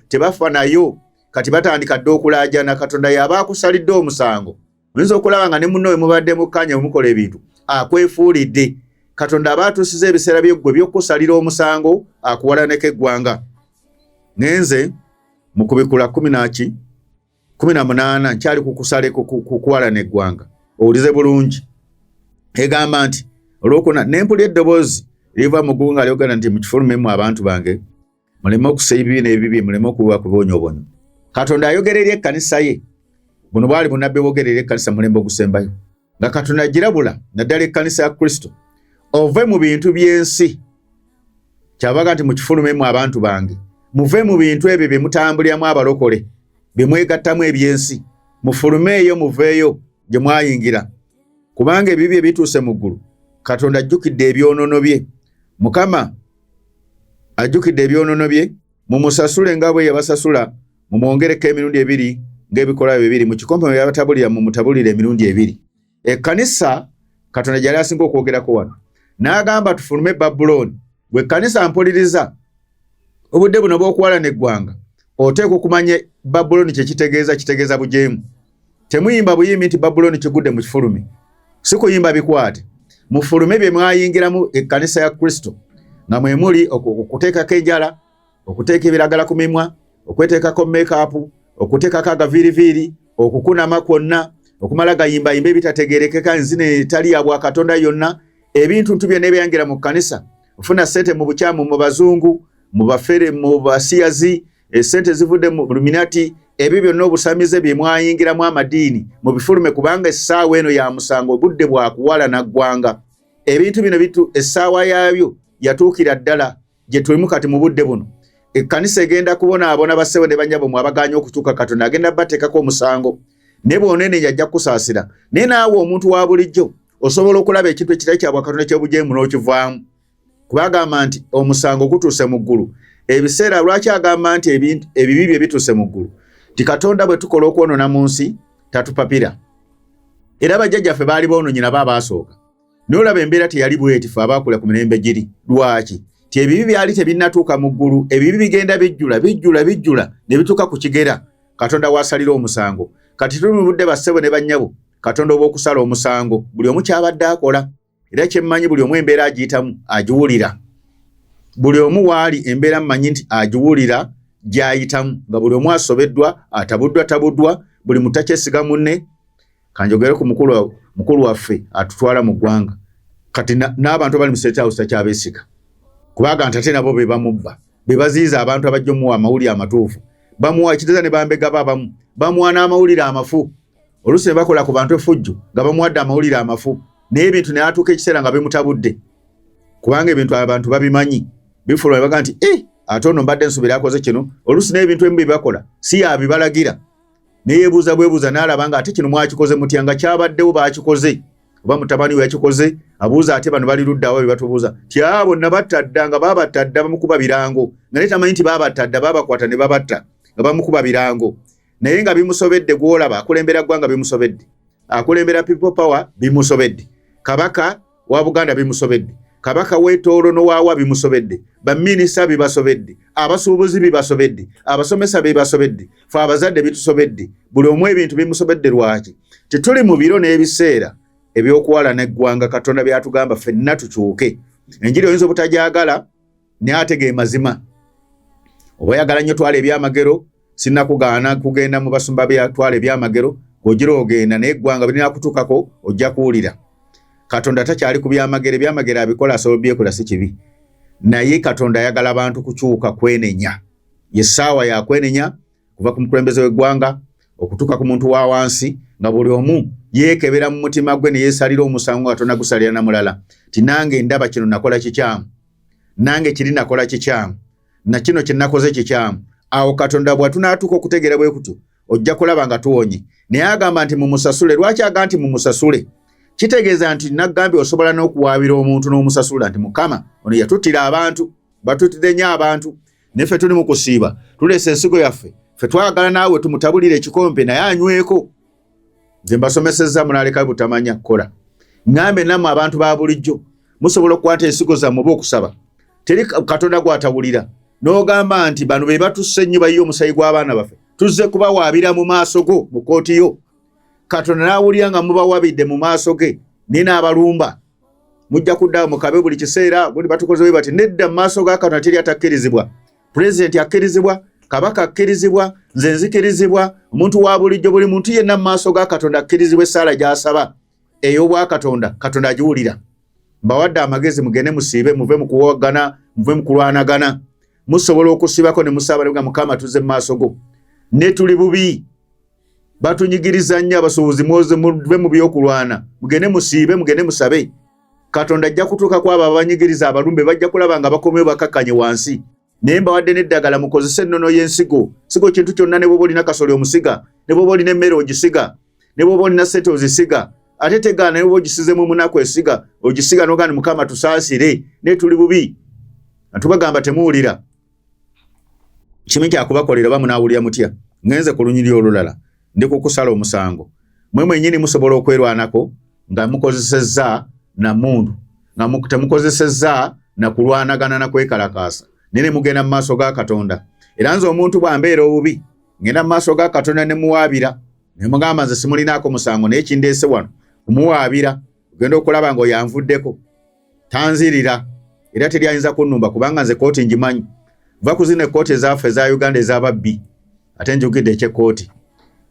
tebafa nayo, kati batandika dde okulaajana. Katonda yaba akusalidde omusango. Oyinza okulaba nga ne munno we mubadde mukkanya mukola ebintu akwefuulidde. Katonda aba atuusiza ebiseera byeggwe by'okusalira omusango akuwalaneko eggwanga. Ngenze mu kubikula 18 nkyali kukusale kukuwalana eggwanga. Owulize bulungi. Egamba nti olwokuna nempulya eddoboozi liva mu ggulu nga lyogera nti mukifulumemu abantu bange muleme okusa ebibi n'ebibi, muleme okubiwa kubonyobonyo. Katonda ayogera eri ekkanisa ye. Buno bwali bunabbi bwogera eri ekkanisa mulembe ogusembayo. Nga Katonda agirabula naddala ekkanisa ya Kristo. Ove mu bintu by'ensi. Kyabaga nti mukifulumemu abantu bange. Muve mu bintu ebyo bye mutambuliramu abalokole, bye mwegattamu eby'ensi. Mufulumeeyo muveeyo gye mwayingira. Kubanga ebibi ebituuse mu ggulu, Katonda ajjukidde ebyonoono bye. Mukama ajjukidde ebyonoono bye, mumusasule nga bwe yabasasula, mumwongereko emirundi 2 ng'ebikolwa bye biri. Mu kikompe mwe yabatabulira mumutabulire emirundi 2. Ekkanisa Katonda gyali asinga okwogerako wano. N'agamba tufulume Babuloni. Bwe ekkanisa mpuliriza obudde buno bw'okuwalana eggwanga, oteeka okumanya Babuloni kye kitegeeza bujeemu. Temuyimba buyimbi nti Babuloni kigudde mu kifulume. Si kuyimba bikwate. Mufulume bye mwayingiramu ekkanisa ya Kristo, nga mwe muli okuteekako enjala, okuteeka ebiragala ku mimwa, okweteekako make-up, okuteekako agaviiriviiri, okukunama kwonna, okumala gayimbayimba ebitategeerekeka, enzina etali ya bwa Katonda yonna. Ebintu ntu byonna ebyangira mu kkanisa. Ofuna ssente mu bukyamu, mu bazungu, mu bafere, mu basiyazi, ssente zivudde mu Illuminati. Ebyo byonna obusamize bye mwayingiramu amadiini mu bifulume, kubanga essaawa eno ya musango, obudde bwa kuwalana ggwanga. Ebintu bino essaawa yaabyo yatuukira ddala gye tulimu kati mu budde buno. Ekkanisa egenda kubonaabona bassebo ne bannyabo mu abaganya okutuuka Katonda agenda bateekako omusango. Ne bw'onene yajja kusaasira. Naye naawe omuntu wa bulijjo osobola okulaba ekintu ekitali kya Bwakatonda ky'obujeemu n'okivaamu. Kuba agamba nti omusango gutuuse mu ggulu. Ebiseera lwaki agamba nti ebibi bye bituuse mu ggulu? Ti Katonda bwe tukola okwonoona mu nsi tatupapira. Era bajjajjaffe baali boononye nabo abaasooka. N'olaba embeera teyali bwetifu abaakula ku mirembe giri. Lwaki? Ti ebibi byali tebinnatuuka mu ggulu. Ebibi bigenda bijjula ne bituuka ku kigera. Katonda waasalira omusango. Kati tuli mu budde bassebo ne bannyabo, Katonda obw'okusala omusango. Buli omu kyabadde akola. Era kyemmanyi buli omu embeera agiyitamu agiwulira. Buli omu waali embeera mmanyi nti agiwulira gy'ayitamu, nga buli omu asobeddwa, atabuddwa, buli mutakyesiga munne. Kanjogere ku mukulu waffe atutwala mu ggwanga. Kati n'abantu abali mu State House takyabeesiga. Kubaga nti ate nabo be bamubba, be baziyiza abantu abajja omuwa amawulire amatuufu. Bamuwa ekiteeza ne bambegaba abamu, bamuwa n'amawulire amafu. Oluusi ne bakola ku bantu effujjo nga bamuwadde amawulire amafu, naye ebintu ne atuuka ekiseera nga bimutabudde. Kubanga ebintu abantu babimanyi, bifuluma baga nti ate ono mbadde nsubira akoze kino. Oluusi n'ebintu ebimu bye bakola si yabibalagira, naye yeebuuza bwebuuza n'alaba nga ate kino mwakikoze mutya, nga kyabaddewo baakikoze, oba mutabani we yakikoze. Abuuza ate bano bali luddawo bye batubuuza ti bonna battadda, nga baabattadda bamukuba birango, nga naye tamanyi nti baabattadda baabakwata ne babatta nga bamukuba birango. Naye nga bimusobedde, gwolaba akulembera ggwanga bimusobedde, akulembera People Power bimusobedde, kabaka wa Buganda bimusobedde, kabaka w'Etooro n'owaawa bimusobedde, baminisita bibasobedde, abasuubuzi bibasobedde, abasomesa bibasobedde, fe abazadde bitusobedde. Buli omu ebintu bimusobedde. Lwaki? Tetuli mu biro n'ebiseera ebyokuwalana eggwanga Katonda byatugamba ffenna tukyuke. Enjiri oyinza obutagyagala naye ate ge mazima. Oba oyagala nnyo twala ebyamagero, sinnakugaana kugenda mu basumba twala ebyamagero, ogira ogenda, naye eggwanga birina kutuukako ojja kuwulira. Katonda takyali ku byamagero, ebyamagero abikola asobola byekola si kibi. Naye Katonda ayagala abantu kukyuka, kwenenya. Yessaawa ya kwenenya kuva ku mukulembeze w'eggwanga okutuuka ku muntu wa wansi, nga buli omu yeekebera mu mutima gwe ne yeesalira omusango Katonda gusalira na mulala tinange ndaba kino nakola kikyamu nange kiri nakola kikyamu na kino kye nakoze kikyamu awo Katonda bw'atunaatuka okutegeera bwe kutyo ojja kulaba nga tuwonye naye agamba nti mumusasule lwaki aga nti mumusasule kitegeeza nti nagambye osobola n'okuwaabira omuntu n'omusasula nti Mukama ono yatuttira abantu batutidde nnyo abantu neffe tuli mu kusiiba tuleese ensigo yaffe ffe twagala naawe tumutabulire ekikompe naye anyweko nze mbasomesezza munaaleka butamanya kukola ngambe nammwe abantu ba bulijjo musobola okukwata ensigo zammwe oba okusaba teri Katonda gw'atawulira n'ogamba nti bano be batusse ennyo bayiye omusayi gw'abaana baffe tuzze kubawaabira mu maaso go mu kooti yo Katonda n'awulira nga mubawaabidde mu maaso ge nina abalumba mujja kuddawo mukabe buli kiseera gundi batukoze bwe bati nedda mu maaso ga Katonda teri atakkirizibwa pulezidenti akkirizibwa kabaka akkirizibwa nze nzikirizibwa omuntu wa bulijjo buli muntu yenna mu maaso ga Katonda akkirizibwa essaala gy'asaba ey'obwa Katonda agiwulira mbawadde amagezi mugende musiibe muve mu kuwagana muve mu kulwanagana musobola okusibako ne musaba ne Mukama tuzze mu maaso go ne tuli bubi batunyigiriza nnyo abasuubuzi muze muve mu by'okulwana mugende musiibe mugende musabe Katonda ajja kutuuka ku abo abanyigiriza abalumbe bajja kulaba nga bakomyewo bakakkanye wansi naye mbawadde n'eddagala mukozese ennono y'ensigo sigo kintu kyonna ne bw'oba olina kasoli omusiga ne bw'oba olina emmere ogisiga ne bw'oba olina sente ozisiga ate tegaana ne bw'oba ogisizemu munaku esiga ogisiga n'ogaana Mukama tusaasire ne tuli bubi tubagamba temuwulira kimi kyakubakolera oba munaawulira mutya ngenze ku lunyiri olulala ndi kukusala omusango mwe mwennyini musobola okwerwanako nga mukozesezza na mundu nga temukozesezza na kulwanagana na kwekalakaasa nene mugenda mu maaso ga Katonda era nze omuntu bw'ambeera obubi ngenda mu maaso ga Katonda ne muwaabira ne mugamba nze simulinaako musango naye kindeese wano kumuwaabira ogenda okulaba nga oyanvuddeko tanzirira era teri ayinza kunnumba kubanga nze kooti ngimanyi va ku zino ekkooti ezaffe eza Uganda ez'ababbi ate njukidde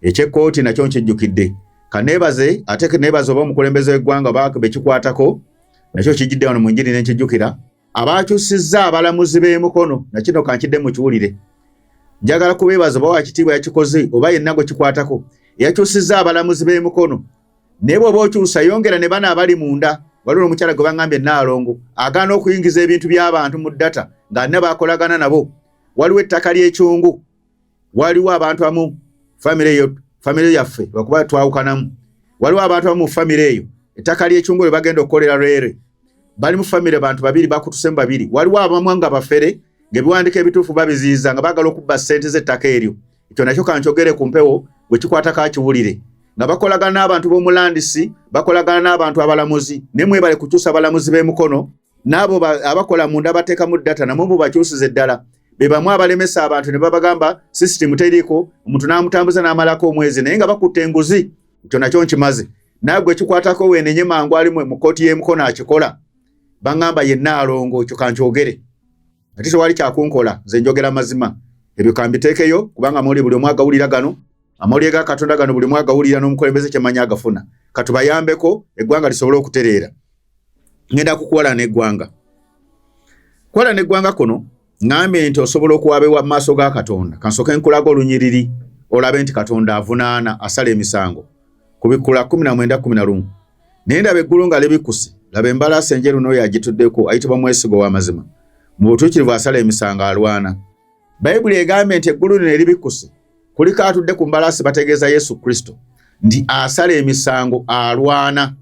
ekyekooti nakyo nkijjukidde kaneebaze ate neebaze oba omukulembeze w'eggwanga bekikwatako nakyo kijjidde wano mu njiri n'ekijjukira abaakyusizza abalamuzi b'emikono nakino kankidde mukiwulire njagala kubeebaza oba wakitiibwa yakikoze oba yenna gwe kikwatako yakyusizza abalamuzi b'emikono naye bw'oba okyusa yongera ne bana abali munda waliwo omukyala gwe baŋŋambye Naalongo agaana okuyingiza ebintu by'abantu mu ddata nga ne baakolagana nabo waliwo ettaka ly'ekyungu waliwo abantu amu famire yaffe lwakuba twawukanamu waliwo abantu amu mu famire eyo ettaka ly'ekyungu lwe bagenda okukolera lwere bali mu famire bantu babiri bakutusemu babiri waliwo abamu nga bafere ng'ebiwandiiko ebituufu babiziyiza nga baagala okubba ssente z'ettaka eryo ekyo nakyo kankyogere ku mpewo bwe kikwata kakiwulire nga bakolagana n'abantu b'omulandisi bakolagana n'abantu abalamuzi ne mwebale kukyusa abalamuzi b'emikono n'abo abakola munda bateeka mu ddata namwe mubakyusize eddala be bamu abalemesa abantu ne babagamba sisitimu teriiko omuntu n'amutambuza n'amalako omwezi naye nga bakutte enguzi ekyo nakyo nkimaze naye gwe kikwatako weenenye mangu ali mu kkooti y'emikono akikola baŋŋamba ye Naalongo ekyo kankyogere ate tewali kyakunkola nze njogera mazima ebyo kambiteekeyo kubanga amawulire buli omu agawulira gano amawulire ga Katonda gano buli omu agawulira n'omukulembeze kyemanyi agafuna katubayambeko eggwanga lisobole okutereera ngenda kukuwalana eggwanga kuwalana eggwanga kuno ngambye nti osobola okuwaabibwa mu maaso ga Katonda kansooke nkulaga olunyiriri olabe nti Katonda avunaana asala emisango ku Bikula 19:11 naye ndaba eggulu nga libikuse laba embalaasi enjeru n'oyo agituddeko ayitibwa mwesigo w'amazima mu butuukirivu asala emisango alwana Bayibuli egambye nti eggulu lino eribikuse kuliko atudde ku mbalaasi bategeeza Yesu Kristo nti asala emisango alwana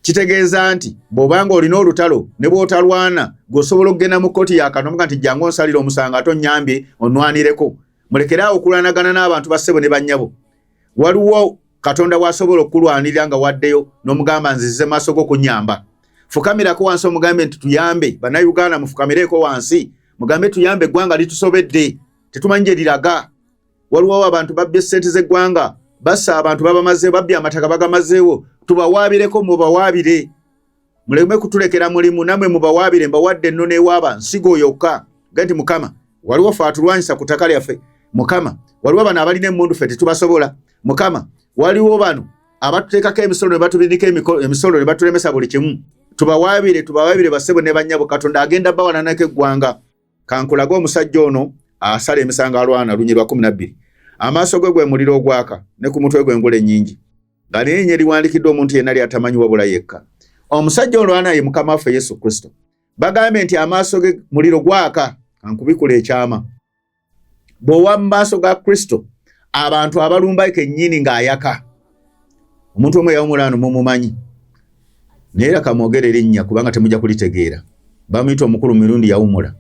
kitegeeza nti bw'obanga olina olutalo ne bw'otalwana gweosobola okugenda mu kkooti ya Katonda nti jangu onsalire omusango ate onnyambye onnwanireko mulekeraawo okulwanagana n'abantu bassebo ne bannyabo waliwo Katonda wasobola okulwanirira nga waddeyo n'omugamba nzize maaso go kunnyamba fukamirako wansi omugambe nti tuyambe bannayuganda mufukamireko wansi mugambe tuyambe eggwanga litusobedde tetumanyi gye liraga waliwo abantu babbye ssente z'eggwanga bassa abantu babamazeewo babbye amataka bagamazeewo tubawaabireko mubawaabire muleme kutulekera mulimu namwe mubawaabire mbawadde ennono ewaaba nsigo yokka gati Mukama waliwo ffe atulwanyisa ku ttaka lyaffe Mukama waliwo bano abalina emmundu ffe tetubasobola Mukama waliwo bano abatuteekako emisolo ne batubirika emisolo ne batulemesa buli kimu tubawaabire bassebo ne bannyabo Katonda agenda bawalanako eggwanga kankulaga omusajja ono asala emisango alwana lunyirwa 12 amaaso ge gwe muliro ogwaka ne ku mutwe gwe engule ennyingi nga n'erinnya liwandiikiddwa omuntu yenna lyatamanyi wabula yekka. Omusajja olwana ye Mukama waffe Yesu Kristo. Bagambye nti amaaso ge muliro gwaka, ankubikula ekyama. Bw'owa mu maaso ga Kristo, abantu abalumba kennyini ng'ayaka. Omuntu omwe yawumula mumumanyi. Naye era kamwogere erinnya kubanga temujja kulitegeera. Bamuyita omukulu mu mirundi yawumula.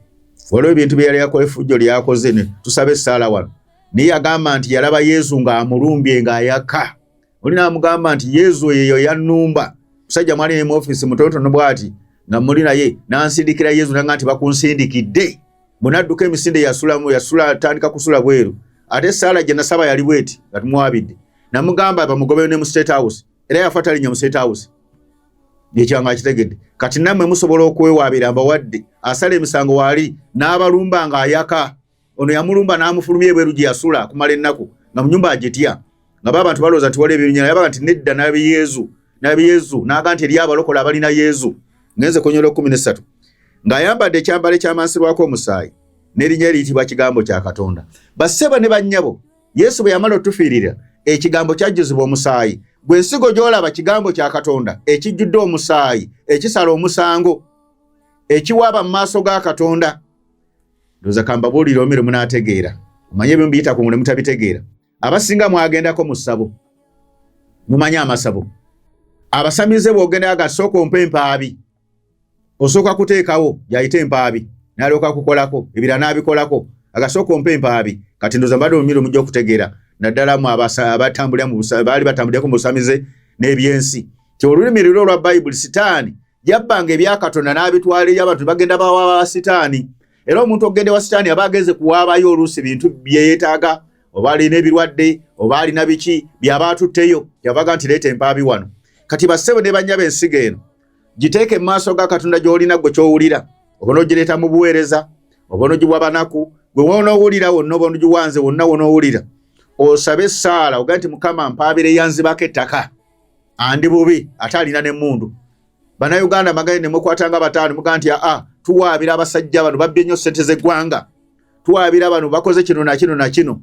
Waliwo ebintu bye yali yakola effujjo lyakoze ne tusabe essaala wano. Naye yagamba nti yalaba Yesu ng'amulumbye ng'ayaka. Oli n'amugamba nti Yesu yeyo yannumba. Musajja mwali ne mu office mutonotono bw'ati nga muli naye n'ansindikira Yesu nanga nti bakunsindikidde. Munadduka emisinde yasula atandika kusula bweru. Ate essaala gye nasaba yali bweti nga tumuwabidde. Namugamba bamugobeyo ne mu State House. Era yafuata linnya mu State House. Yekyanga kitegedde. Kati nammwe musobola okwewaabira mbawadde. Asala emisango wali n'abalumba ng'ayaka. Ono yamulumba n'amufulumya ebweru gye yasula kumala ennaku nga mu nnyumba agitya. Nga abantu balowooza nti waliwo ebinyala yabaga nti nedda nabi Yesu n'aga nti eri abalokola abalina Yesu. Ngenze Konyole 13. Ng'ayambadde ekyambalo ekyamansirwako omusaayi n'erinnya eriyitibwa kigambo kya Katonda. Bassebo ne bannyabo, Yesu bwe yamala otufiirira, ekigambo kyajjuzibwa omusaayi. Gwe nsigo gy'olaba kigambo kya Katonda ekijjudde omusaayi, ekisala omusango, ekiwaaba mu maaso ga Katonda. Ndoza kambabuulira omere munaategeera. Omanye ebyo mbiyita ku ngule mutabitegeera. Abasinga mwagendako mu ssabo. Mumanye amasabo. Abasamize bw'ogenda agasooka ompa empaabi. Osooka kuteekawo yayita empaabi. N'alyoka kukolako, ebira n'abikolako. Agasooka ompa empaabi. Kati ndoza mbadde omumiro mujja okutegeera. Naddala mu abatambulira mu busabe baali batambulirako mu busamize n'ebyensi. Olulimi lulwo olwa Bayibuli Sitaani yabbanga ebya Katonda n'abitwala eri abantu bagenda bawaaba Sitaani. Era omuntu okugenda wa Sitaani aba ageze kuwaabayo oluusi bintu bye yeetaaga, oba alina ebirwadde, oba alina biki byaba atutteyo, yavaga nti leeta empaabi wano. Kati bassebo ne bannyaba ensigo eno giteeke mu maaso ga Katonda gy'olina gwe ky'owulira. Oba n'ogireeta mu buweereza, oba n'ogiwa banaku, gwe wonoowulira wonna, oba n'ogiwanze wonna wonoowulira. Osabe essaala oga nti Mukama mpaabire yanzibako ettaka. Andi bubi ate alina n'emmundu. Bannayuganda maganye ne mukwatanga bataano muga nti tuwaabira abasajja bano babbye nnyo ssente z'eggwanga. Tuwaabira bano bakoze kino na kino na kino.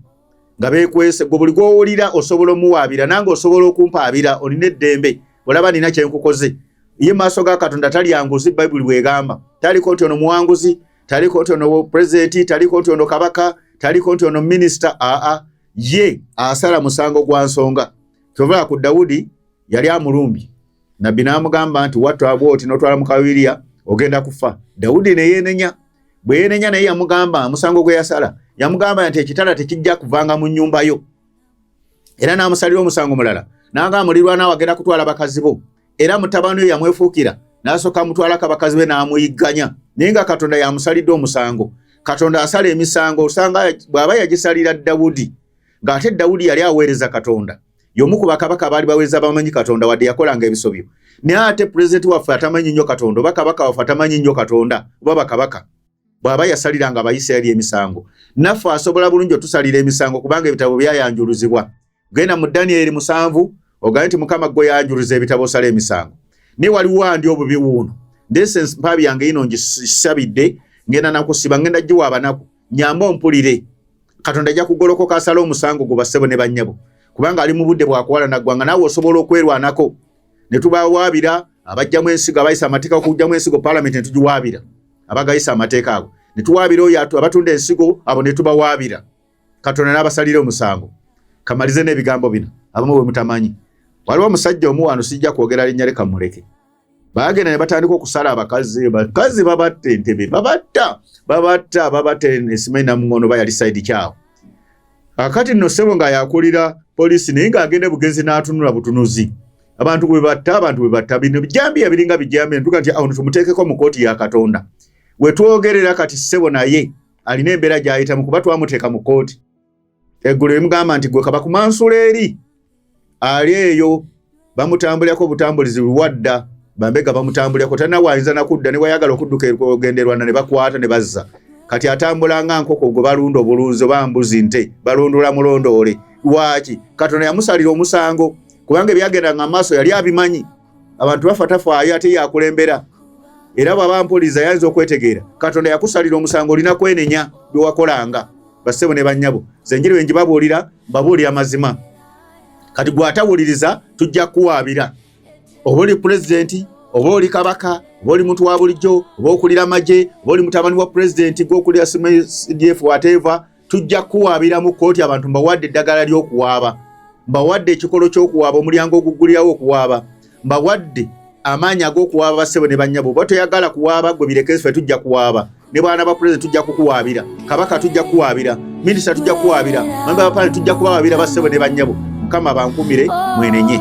Nga beekwese gwe buli gw'owulira osobola omuwaabira nange osobola okumpaabira olina eddembe. Olaba nina kye nkukoze. Ye maaso ga Katonda talyanguzi Bayibuli bw'egamba. Taliko nti ono muwanguzi, taliko nti ono pulezidenti, taliko nti ono kabaka, taliko nti ono minisita. Ye asala musango gwa nsonga. Kyova ku Dawudi yali amulumbye. Nabbi n'amugamba nti wattu bw'oti n'otwala mu kawiriya ogenda kufa. Dawudi ne yeenenya. Bwe yeenenya naye yamugamba musango gwe yasala. Yamugamba nti ekitala tekijja kuvanga mu nnyumba yo. Era n'amusalira omusango mulala. N'agamba mulirwana wagenda kutwala bakazi bo. Era mutabani we yamwefuukira. N'asooka mutwalako abakazi be n'amuyigganya. Naye nga Katonda yamusalidde omusango. Katonda asala emisango osanga bw'aba yagisalira Dawudi. Ng'ate Dawudi yali aweereza Katonda. Y'omu ku bakabaka baali baweereza bamanyi Katonda wadde yakolanga ebisobyo. Naye ate pulezidenti waffe atamanyi nnyo Katonda, oba kabaka waffe atamanyi nnyo Katonda, oba bakabaka. Bw'aba yasaliranga Abayisirayiri emisango. Naffe asobola bulungi otusalira emisango kubanga ebitabo byayanjuluzibwa. Genda mu Danyeri 7 ogaye nti Mukama gwe yanjuluza ebitabo osala emisango. Ne waliwo andi obubi wuuno. Ndese mpaabi yange ino ngisabidde ngenda nakusiba ngenda giwa abanaku. Nyamba ompulire. Katonda ajja kugolokoka asala omusango gwe bassebo ne bannyabo. Kubanga ali mu budde bwakuwala naggwanga naawe osobola okwerwanako. Ne tubawaabira abajjamu ensigo abayisa amateeka okujjamu ensigo Parliament ne tugiwaabira. Abagayisa amateeka ago. Ne tuwaabira oyo abatunda ensigo abo ne tubawaabira. Katonda n'abasalira omusango. Kamalize n'ebigambo bino abamu bwe mutamanyi. Waliwo omusajja omu wano sijja kwogera linnya leka muleke. Baagenda ne batandika okusala abakazi babatta entebe babatta esimanyi Namuŋŋono bayali side kyawo. Akati nno ssebo nga yakulira poliisi naye ng'agenda bugenzi n'atunula butunuzi. Abantu bwe batta bino bijambiya biringa bijambiya ntuka nti awo tumuteekeko mu kooti ya Katonda. We twogerera kati ssebo naye alina embeera gy'ayitamu kuba twamuteeka mu kooti. Eggulu limugamba nti gwe kaba kumansula eri. Ali eyo bamutambulirako butambulizi wadda bambega bamutambulirako tanawayinza nakudda ne wayagala okudduka okugenderwana ne bakwata ne bazza. Kati atambula nga nkoko gwe balunda obulunzi oba mbuzi nte balundula mulondoole. Lwaki? Katonda yamusalira omusango kubanga ebyagenda nga maaso yali abimanyi. Abantu bafatafaayo ate yakulembera. Era bw'abampuliza yayinza okwetegeera. Katonda yakusalira omusango olina kwenenya bye wakolanga. Bassebo ne bannyabo. Zenjiri wenji babuulira, babuulira mazima. kati gwatawuliriza tujja kuwaabira oba oli pulezidenti oba oli kabaka oba oli muntu wa bulijjo oba okulira amagye oba oli mutabani wa pulezidenti gwokulira CDF whatever tujja kuwaabira mu kooti abantu mbawadde eddagala ly'okuwaaba mbawadde ekikolo ky'okuwaaba omulyango oguggulirawo okuwaaba mbawadde amaanyi ag'okuwaaba bassebo ne bannyabo oba toyagala kuwaaba gwe bireke ffe tujja kuwaaba ne bwana ba pulezidenti tujja kukuwaabira kabaka tujja kuwaabira minisita tujja kuwaabira mamba ba pale tujja kuwaabira bassebo ne bannyabo mukama bankumire mwenenye